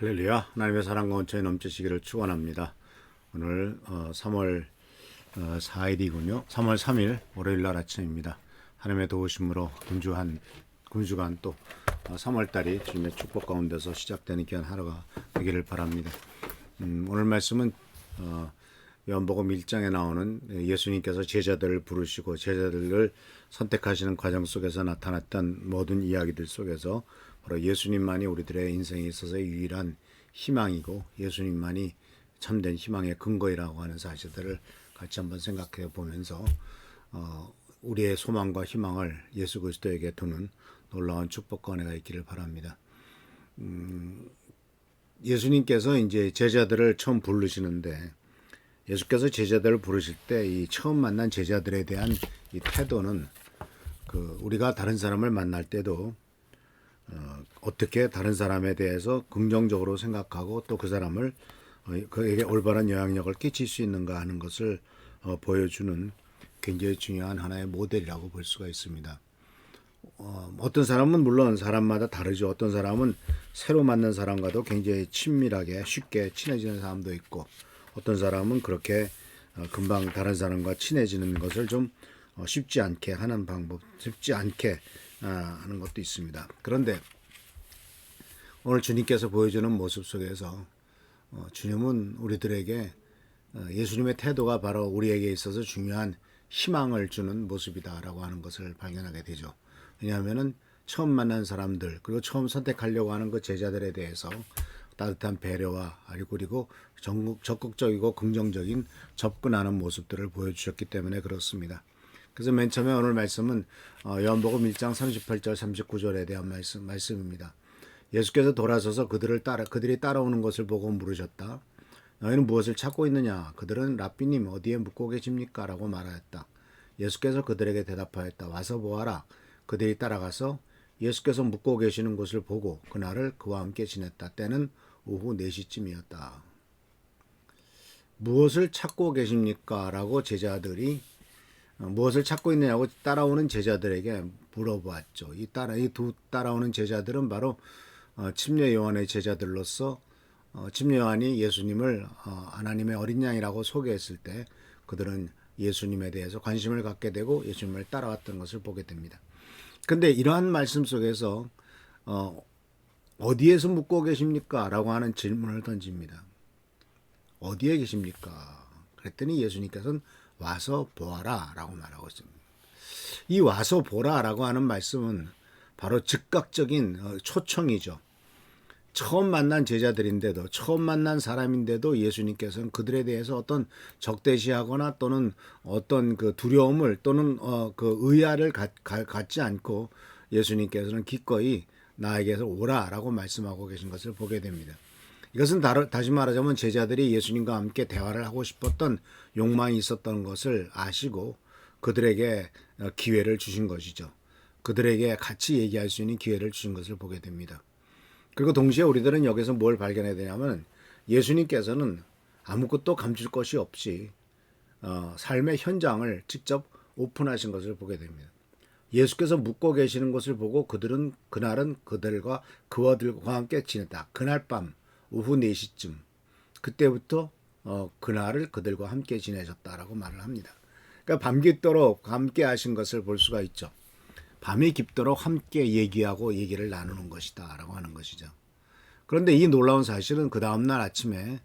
할렐루야. 하나님의 사랑과 온천이 넘치시기를 축원합니다. 오늘 3월 4일이군요. 3월 3일 월요일 날 아침입니다. 하나님의 도우심으로 금주간 또 3월 달이 주님의 축복 가운데서 시작되는 귀한 하루가 되기를 바랍니다. 오늘 말씀은 요한복음 1장에 나오는 예수님께서 제자들을 부르시고 제자들을 선택하시는 과정 속에서 나타났던 모든 이야기들 속에서 바로 예수님만이 우리들의 인생에 있어서의 유일한 희망이고 예수님만이 참된 희망의 근거이라고 하는 사실들을 같이 한번 생각해 보면서 우리의 소망과 희망을 예수 그리스도에게 두는 놀라운 축복과 은혜가 있기를 바랍니다. 예수님께서 이제 제자들을 처음 부르시는데 예수께서 제자들을 부르실 때 이 처음 만난 제자들에 대한 이 태도는 우리가 다른 사람을 만날 때도 어떻게 다른 사람에 대해서 긍정적으로 생각하고 또 그 사람을 그에게 올바른 영향력을 끼칠 수 있는가 하는 것을 보여주는 굉장히 중요한 하나의 모델이라고 볼 수가 있습니다. 어떤 사람은 물론 사람마다 다르죠. 어떤 사람은 새로 만난 사람과도 굉장히 친밀하게 쉽게 친해지는 사람도 있고 어떤 사람은 그렇게 금방 다른 사람과 친해지는 것을 좀 쉽지 않게 하는 방법, 쉽지 않게 하는 것도 있습니다. 그런데 오늘 주님께서 보여주는 모습 속에서 주님은 우리들에게 예수님의 태도가 바로 우리에게 있어서 중요한 희망을 주는 모습이다라고 하는 것을 발견하게 되죠. 왜냐하면은 처음 만난 사람들 그리고 처음 선택하려고 하는 그 제자들에 대해서 따뜻한 배려와 그리고 적극적이고 긍정적인 접근하는 모습들을 보여주셨기 때문에 그렇습니다. 그래서 맨 처음에 오늘 말씀은 요한복음 1장 38절 39절에 대한 말씀입니다. 예수께서 돌아서서 그들이 따라오는 것을 보고 물으셨다. 너희는 무엇을 찾고 있느냐? 그들은 랍비님 어디에 묵고 계십니까? 라고 말하였다. 예수께서 그들에게 대답하였다. 와서 보아라. 그들이 따라가서 예수께서 묵고 계시는 곳을 보고 그날을 그와 함께 지냈다. 때는 오후 4시쯤이었다. 무엇을 찾고 계십니까? 라고 제자들이 무엇을 찾고 있느냐고 따라오는 제자들에게 물어보았죠. 이 두 따라오는 제자들은 바로 침례 요한의 제자들로서 침례 요한이 예수님을 하나님의 어린 양이라고 소개했을 때 그들은 예수님에 대해서 관심을 갖게 되고 예수님을 따라왔던 것을 보게 됩니다. 그런데 이러한 말씀 속에서 어디에서 묵고 계십니까? 라고 하는 질문을 던집니다. 어디에 계십니까? 그랬더니 예수님께서는 와서 보아라 라고 말하고 있습니다. 이 와서 보라 라고 하는 말씀은 바로 즉각적인 초청이죠. 처음 만난 제자들인데도 처음 만난 사람인데도 예수님께서는 그들에 대해서 어떤 적대시하거나 또는 어떤 그 두려움을 또는 그 의아를 갖지 않고 예수님께서는 기꺼이 나에게서 오라라고 말씀하고 계신 것을 보게 됩니다. 이것은 다시 말하자면 제자들이 예수님과 함께 대화를 하고 싶었던 욕망이 있었던 것을 아시고 그들에게 기회를 주신 것이죠. 그들에게 같이 얘기할 수 있는 기회를 주신 것을 보게 됩니다. 그리고 동시에 우리들은 여기서 뭘 발견해야 되냐면 예수님께서는 아무것도 감출 것이 없이 삶의 현장을 직접 오픈하신 것을 보게 됩니다. 예수께서 묵고 계시는 것을 보고 그날은 그들과 함께 지냈다. 그날 밤 오후 4시쯤 그때부터 그날을 그들과 함께 지내셨다라고 말을 합니다. 그러니까 밤 깊도록 함께 하신 것을 볼 수가 있죠. 밤이 깊도록 함께 얘기를 나누는 것이다 라고 하는 것이죠. 그런데 이 놀라운 사실은 그 다음날 아침에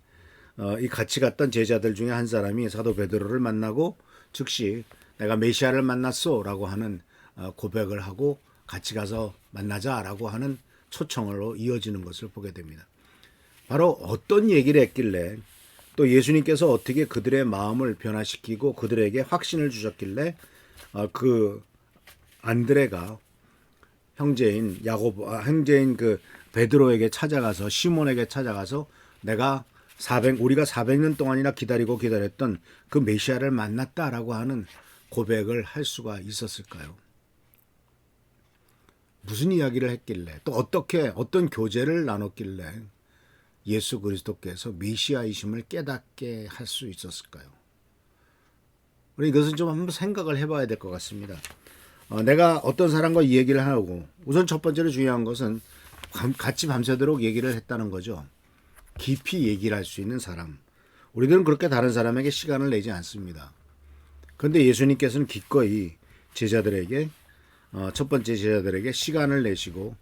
이 같이 갔던 제자들 중에 한 사람이 사도 베드로를 만나고 즉시 내가 메시아를 만났소 라고 하는 고백을 하고 같이 가서 만나자 라고 하는 초청으로 이어지는 것을 보게 됩니다. 바로 어떤 얘기를 했길래 또 예수님께서 어떻게 그들의 마음을 변화시키고 그들에게 확신을 주셨길래 그 안드레가 형제인 그 베드로에게 찾아가서 시몬에게 찾아가서 우리가 400년 동안이나 기다렸던 그 메시아를 만났다라고 하는 고백을 할 수가 있었을까요? 무슨 이야기를 했길래 또 어떤 교제를 나눴길래 예수 그리스도께서 메시아이심을 깨닫게 할 수 있었을까요? 우리 이것은 좀 한번 생각을 해봐야 될 것 같습니다. 내가 어떤 사람과 이 얘기를 하고 우선 첫 번째로 중요한 것은 같이 밤새도록 얘기를 했다는 거죠. 깊이 얘기를 할 수 있는 사람. 우리들은 그렇게 다른 사람에게 시간을 내지 않습니다. 그런데 예수님께서는 기꺼이 제자들에게 첫 번째 제자들에게 시간을 내시고,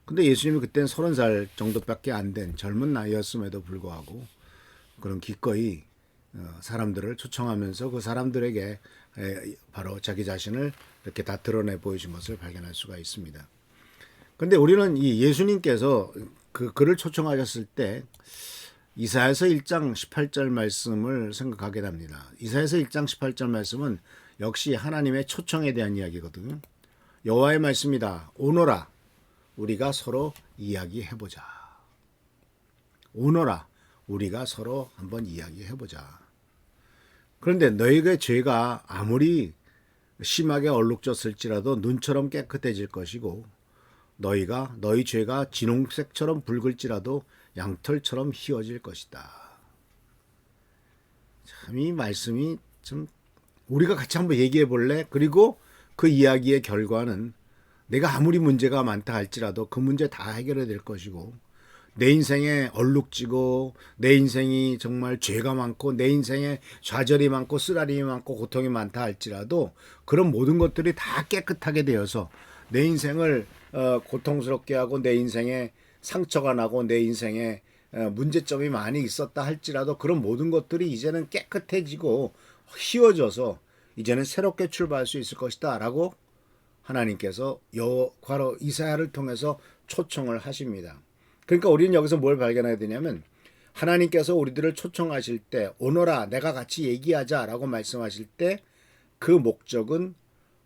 근데 예수님이 그때는 30살 정도밖에 안 된 젊은 나이였음에도 불구하고 그런 기꺼이 사람들을 초청하면서 그 사람들에게 바로 자기 자신을 이렇게 다 드러내 보이신 것을 발견할 수가 있습니다. 그런데 우리는 이 예수님께서 그를 초청하셨을 때 이사야서 1장 18절 말씀을 생각하게 됩니다. 이사야서 1장 18절 말씀은 역시 하나님의 초청에 대한 이야기거든요. 여호와의 말씀이다. 오너라 우리가 서로 이야기해보자. 오너라 우리가 서로 한번 이야기해보자. 그런데 너희의 죄가 아무리 심하게 얼룩졌을지라도 눈처럼 깨끗해질 것이고 너희 죄가 진홍색처럼 붉을지라도 양털처럼 희어질 것이다. 참 이 말씀이 좀 우리가 같이 한번 얘기해 볼래? 그리고 그 이야기의 결과는 내가 아무리 문제가 많다 할지라도 그 문제 다 해결해야 될 것이고 내 인생에 얼룩지고 내 인생이 정말 죄가 많고 내 인생에 좌절이 많고 쓰라림이 많고 고통이 많다 할지라도 그런 모든 것들이 다 깨끗하게 되어서 내 인생을 고통스럽게 하고 내 인생에 상처가 나고 내 인생에 문제점이 많이 있었다 할지라도 그런 모든 것들이 이제는 깨끗해지고 희워져서 이제는 새롭게 출발할 수 있을 것이다 라고 하나님께서 바로 이사야를 통해서 초청을 하십니다. 그러니까 우리는 여기서 뭘 발견해야 되냐면 하나님께서 우리들을 초청하실 때 오너라 내가 같이 얘기하자 라고 말씀하실 때 그 목적은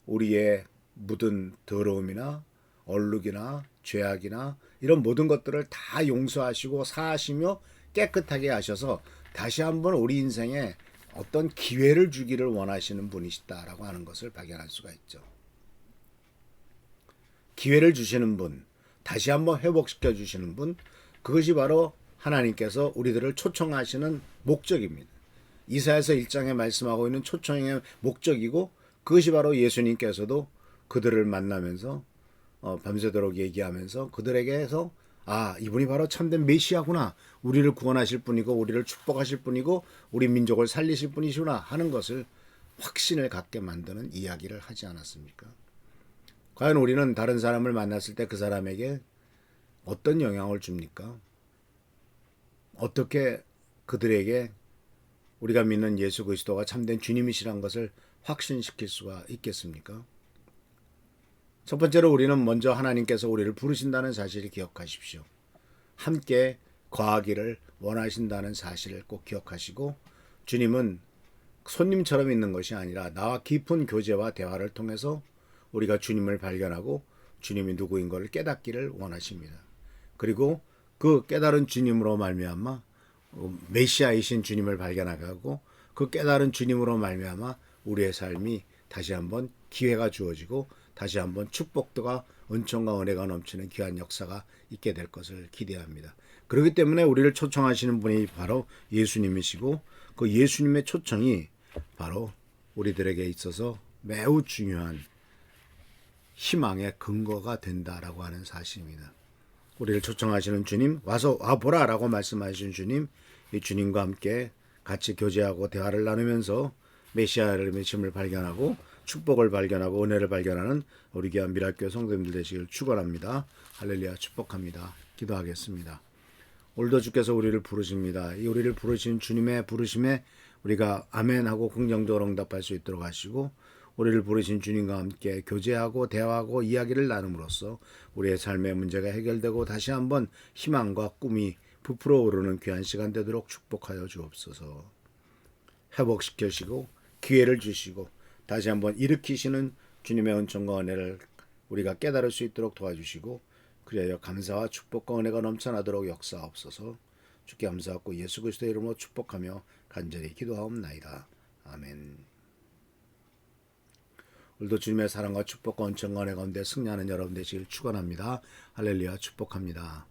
우리의 묻은 더러움이나 얼룩이나 죄악이나 이런 모든 것들을 다 용서하시고 사하시며 깨끗하게 하셔서 다시 한번 우리 인생에 어떤 기회를 주기를 원하시는 분이시다라고 하는 것을 발견할 수가 있죠. 기회를 주시는 분, 다시 한번 회복시켜 주시는 분, 그것이 바로 하나님께서 우리들을 초청하시는 목적입니다. 이사야서 1장에 말씀하고 있는 초청의 목적이고 그것이 바로 예수님께서도 그들을 만나면서 밤새도록 얘기하면서 그들에게서 이분이 바로 참된 메시아구나. 우리를 구원하실 분이고 우리를 축복하실 분이고 우리 민족을 살리실 분이시구나 하는 것을 확신을 갖게 만드는 이야기를 하지 않았습니까? 과연 우리는 다른 사람을 만났을 때 그 사람에게 어떤 영향을 줍니까? 어떻게 그들에게 우리가 믿는 예수 그리스도가 참된 주님이시란 것을 확신시킬 수가 있겠습니까? 첫 번째로 우리는 먼저 하나님께서 우리를 부르신다는 사실을 기억하십시오. 함께 거하기를 원하신다는 사실을 꼭 기억하시고 주님은 손님처럼 있는 것이 아니라 나와 깊은 교제와 대화를 통해서 우리가 주님을 발견하고 주님이 누구인 것을 깨닫기를 원하십니다. 그리고 그 깨달은 주님으로 말미암아 메시아이신 주님을 발견하게 하고 그 깨달은 주님으로 말미암아 우리의 삶이 다시 한번 기회가 주어지고 다시 한번 축복도가 은총과 은혜가 넘치는 귀한 역사가 있게 될 것을 기대합니다. 그렇기 때문에 우리를 초청하시는 분이 바로 예수님이시고 그 예수님의 초청이 바로 우리들에게 있어서 매우 중요한 희망의 근거가 된다라고 하는 사실입니다. 우리를 초청하시는 주님, 와보라 라고 말씀하시는 주님, 이 주님과 함께 같이 교제하고 대화를 나누면서 메시아를 믿음을 발견하고 축복을 발견하고 은혜를 발견하는 우리 귀한 미랄교회 성도님들 되시길 축원합니다. 할렐루야 축복합니다. 기도하겠습니다. 오늘도 주께서 우리를 부르십니다. 이 우리를 부르신 주님의 부르심에 우리가 아멘하고 긍정적으로 응답할 수 있도록 하시고 우리를 부르신 주님과 함께 교제하고 대화하고 이야기를 나눔으로써 우리의 삶의 문제가 해결되고 다시 한번 희망과 꿈이 부풀어 오르는 귀한 시간 되도록 축복하여 주옵소서. 회복시키시고 기회를 주시고 다시 한번 일으키시는 주님의 은총과 은혜를 우리가 깨달을 수 있도록 도와주시고 그리하여 감사와 축복과 은혜가 넘쳐나도록 역사하옵소서. 주께 감사하고 예수 그리스도의 이름으로 축복하며 간절히 기도하옵나이다. 아멘. 오늘도 주님의 사랑과 축복과 은총과 은혜 가운데 승리하는 여러분 되시길 축원합니다. 할렐루야 축복합니다.